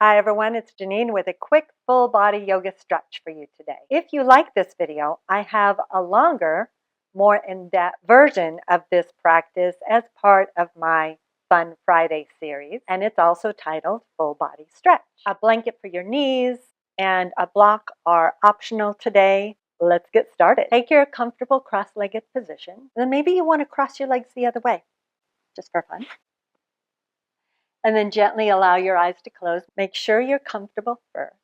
Hi everyone, it's Genene with a quick full body yoga stretch for you today. If you like this video, I have a longer, more in-depth version of this practice as part of my Fun Friday series, and it's also titled Full Body Stretch. A blanket for your knees and a block are optional today. Let's get started. Take your comfortable cross-legged position. Then maybe you want to cross your legs the other way, just for fun. And then gently allow your eyes to close. Make sure you're comfortable first.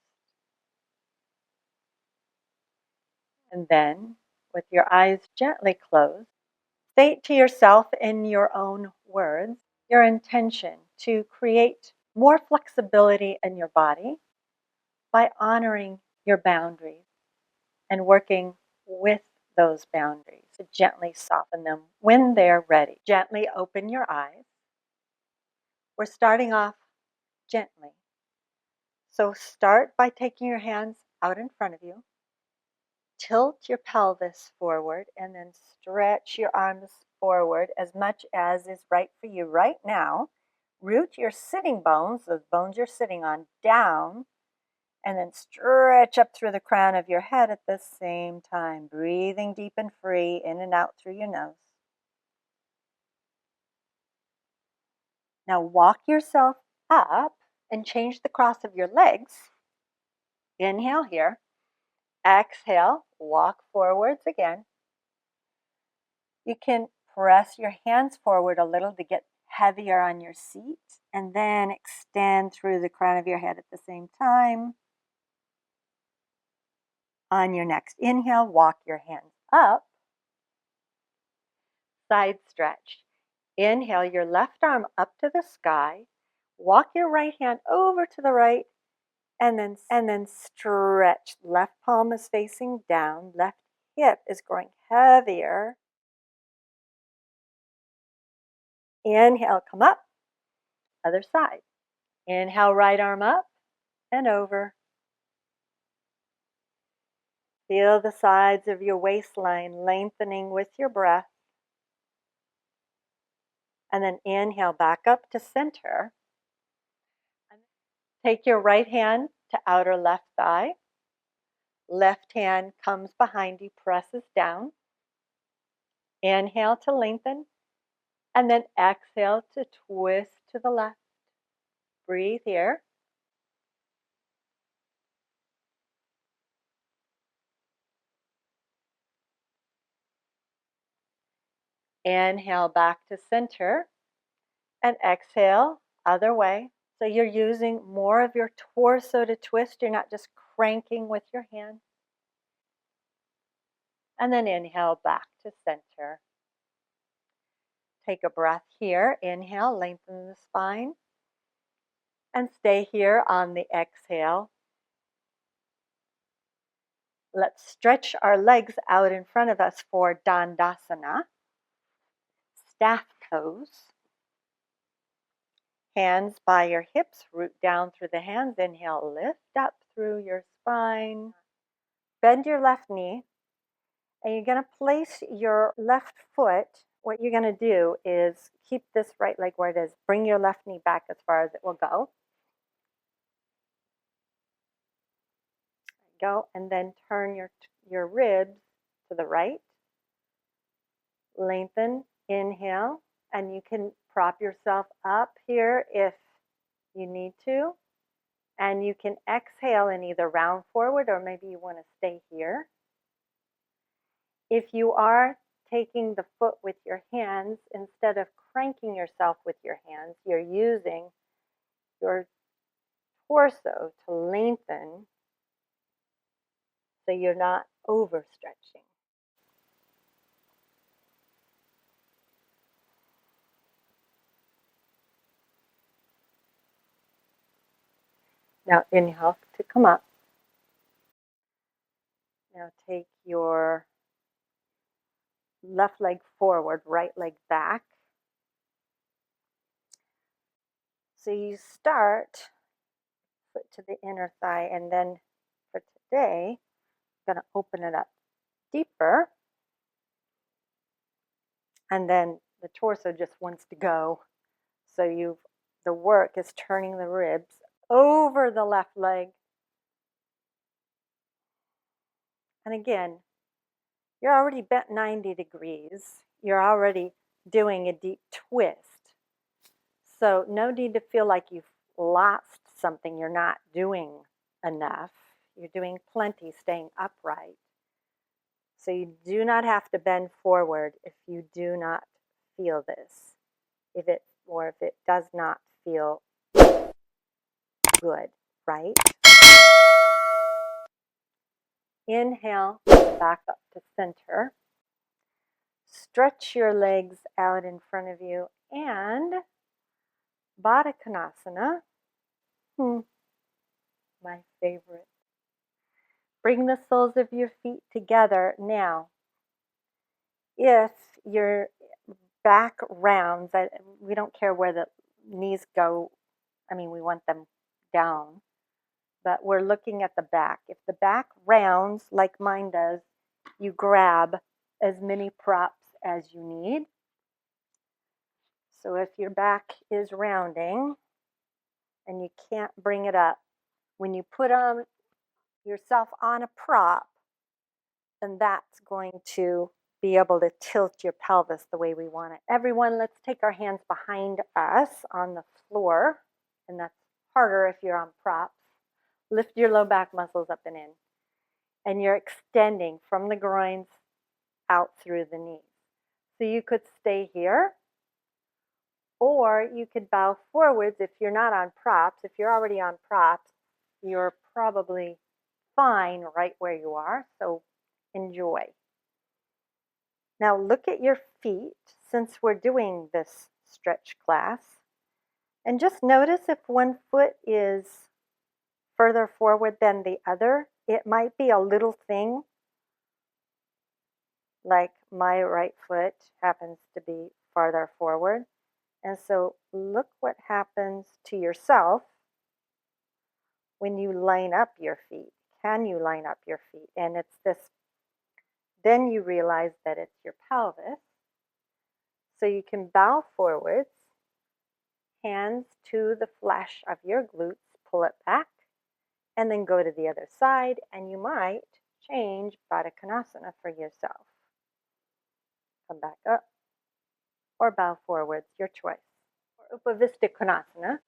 And then, with your eyes gently closed, state to yourself in your own words your intention to create more flexibility in your body by honoring your boundaries and working with those boundaries to gently soften them when they're ready. Gently open your eyes. We're starting off gently. So start by taking your hands out in front of you. Tilt your pelvis forward and then stretch your arms forward as much as is right for you right now. Root your sitting bones, those bones you're sitting on, down, and then stretch up through the crown of your head at the same time, breathing deep and free in and out through your nose. Now walk yourself up and change the cross of your legs. Inhale here. Exhale, walk forwards again. You can press your hands forward a little to get heavier on your seat and then extend through the crown of your head at the same time. On your next inhale, walk your hands up. Side stretch. Inhale your left arm up to the sky. Walk your right hand over to the right and then stretch. Left palm is facing down. Left hip is growing heavier. Inhale, come up. Other side. Inhale, right arm up and over. Feel the sides of your waistline lengthening with your breath. And then inhale back up to center. Take your right hand to outer left thigh. Left hand comes behind you, presses down. Inhale to lengthen. And then exhale to twist to the left. Breathe here. Inhale back to center. And exhale, other way. So you're using more of your torso to twist. You're not just cranking with your hand. And then inhale back to center. Take a breath here. Inhale, lengthen the spine. And stay here on the exhale. Let's stretch our legs out in front of us for Dandasana. Staff pose. Hands by your hips, root down through the hands. Inhale, lift up through your spine. Bend your left knee. And you're going to place your left foot. What you're going to do is keep this right leg where it is. Bring your left knee back as far as it will go. Go, and then turn your ribs to the right. Lengthen, inhale, and you can prop yourself up here if you need to. And you can exhale and either round forward or maybe you want to stay here. If you are taking the foot with your hands, instead of cranking yourself with your hands, you're using your torso to lengthen so you're not overstretching. Now inhale to come up. Now take your left leg forward, right leg back. So you start foot to the inner thigh, and then for today, I'm going to open it up deeper. And then the torso just wants to go. So the work is turning the ribs over the left leg. And again, you're already bent 90 degrees. You're already doing a deep twist. So no need to feel like you've lost something. You're not doing enough. You're doing plenty staying upright. So you do not have to bend forward if you do not feel this. If it does not feel good, right? Inhale, back up to center. Stretch your legs out in front of you and Baddha Konasana. My favorite. Bring the soles of your feet together. Now, if your back rounds, we don't care where the knees go. I mean, we want them down, but we're looking at the back. If the back rounds like mine does, you grab as many props as you need. So if your back is rounding and you can't bring it up, when you put yourself on a prop, then that's going to be able to tilt your pelvis the way we want it. Everyone, let's take our hands behind us on the floor, and that's harder if you're on props. Lift your low back muscles up and in, and you're extending from the groins out through the knees. So you could stay here, or you could bow forwards if you're not on props. If you're already on props, you're probably fine right where you are, so enjoy. Now look at your feet since we're doing this stretch class, and just notice if one foot is further forward than the other. It might be a little thing, like my right foot happens to be farther forward. And so look what happens to yourself when you line up your feet. Can you line up your feet? And it's this, then you realize that it's your pelvis. So you can bow forwards, hands to the flesh of your glutes, pull it back, and then go to the other side, and you might change Baddha Konasana for yourself. Come back up or bow forwards, your choice. Or Upavista Konasana.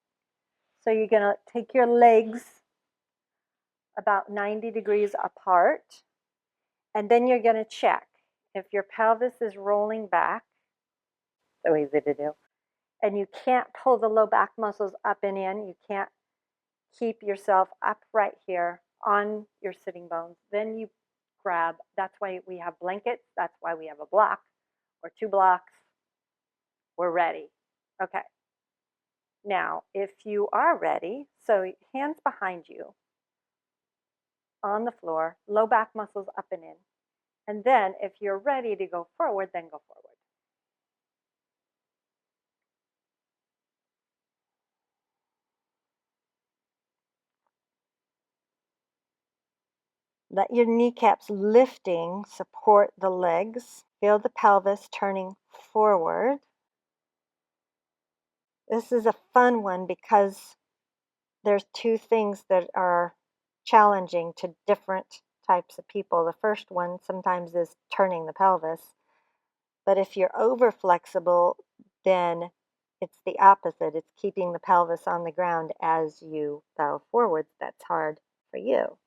So you're going to take your legs about 90 degrees apart, and then you're going to check if your pelvis is rolling back. So easy to do. And you can't pull the low back muscles up and in. You can't keep yourself upright here on your sitting bones. Then you grab, that's why we have blankets. That's why we have a block or 2 blocks. We're ready. Okay. Now, if you are ready, so hands behind you on the floor, low back muscles up and in. And then if you're ready to go forward, then go forward. Let your kneecaps lifting support the legs. Feel the pelvis turning forward. This is a fun one because there's 2 things that are challenging to different types of people. The first one sometimes is turning the pelvis. But if you're over flexible, then it's the opposite. It's keeping the pelvis on the ground as you bow forwards. That's hard for you.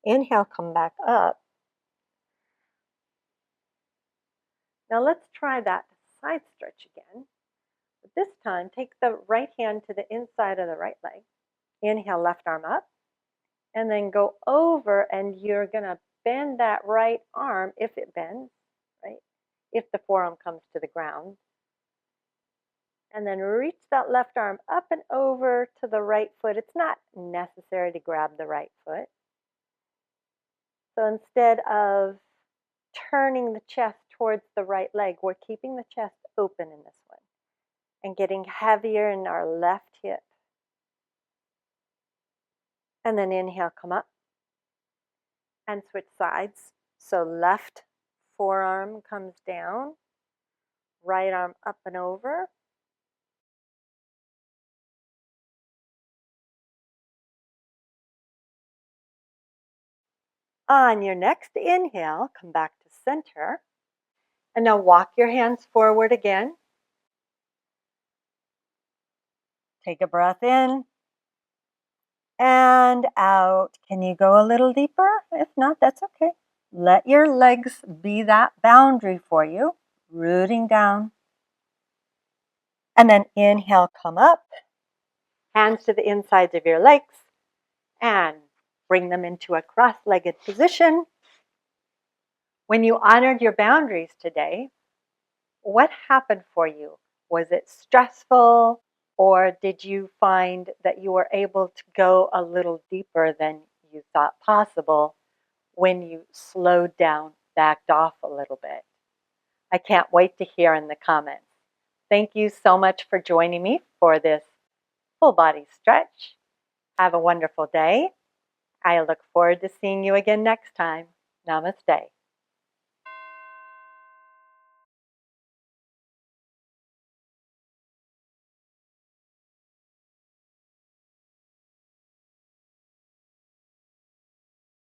Inhale, come back up. Now let's try that side stretch again. But this time, take the right hand to the inside of the right leg. Inhale, left arm up. And then go over, and you're going to bend that right arm if it bends, right? If the forearm comes to the ground. And then reach that left arm up and over to the right foot. It's not necessary to grab the right foot. So instead of turning the chest towards the right leg, we're keeping the chest open in this one and getting heavier in our left hip. And then inhale, come up and switch sides. So left forearm comes down, right arm up and over. On your next inhale, come back to center. And now walk your hands forward again. Take a breath in and out. Can you go a little deeper? If not, that's okay. Let your legs be that boundary for you, rooting down. And then inhale, come up. Hands to the insides of your legs and bring them into a cross-legged position. When you honored your boundaries today, what happened for you? Was it stressful, or did you find that you were able to go a little deeper than you thought possible when you slowed down, backed off a little bit? I can't wait to hear in the comments. Thank you so much for joining me for this full body stretch. Have a wonderful day. I look forward to seeing you again next time. Namaste.